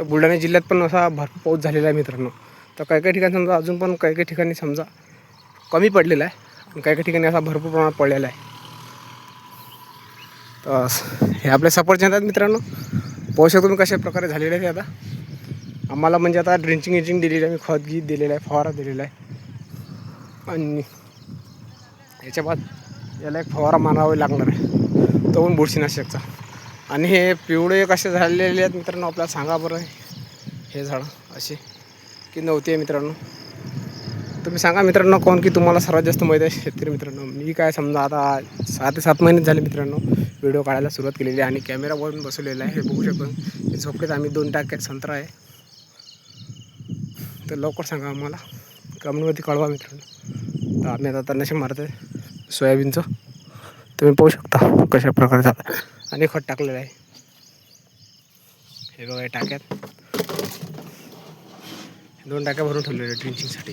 तर बुलढाणा जिल्ह्यात पण असा भरपूर पाऊस झालेला आहे मित्रांनो. तर काही काही ठिकाणी समजा अजून पण काही काही ठिकाणी समजा कमी पडलेला आहे आणि काही काही ठिकाणी असा भरपूर प्रमाणात पडलेला आहे. तर हे आपले सफरचंद आहेत मित्रांनो. पाहू शकतो तुम्ही कशा प्रकारे झालेले आहे. आता आम्हाला म्हणजे आता ड्रिंचिंग दिलेलं आहे, मी खत गीत दिलेलं आहे, फवारा दिलेला आहे आणि याच्या बाद याला एक फवारा मारावा लागणार आहे, तो पण बुरशीनाशकचा. आणि हे पिवळे कसे झालेले आहेत मित्रांनो आपल्याला सांगा बरं. हे झाडं असे की नव्हते मित्रांनो. तुम्ही सांगा मित्रांनो कोण की तुम्हाला सर्वात जास्त माहीत आहे शेतकरी मित्रांनो. मी काय समजा आता 6 ते 7 महिने झाले मित्रांनो व्हिडिओ काढायला सुरुवात केलेली आहे आणि कॅमेरावरून बसवलेला आहे. हे बघू शकतो हे झोपडीत आम्ही 2 टाक्यात संत्रा आहे. तर लवकर सांगा आम्हाला, कमेंटमध्ये कळवा मित्रांनो. तर आम्ही आता तणनाशक मारतो आहे सोयाबीनचं. तुम्ही पाहू शकता कशा प्रकारे झालं आणि खत टाकलेलं आहे. हे बघा टाक्यात 2 टाक्या भरून ठेवलेल्या ड्रिंचिंगसाठी.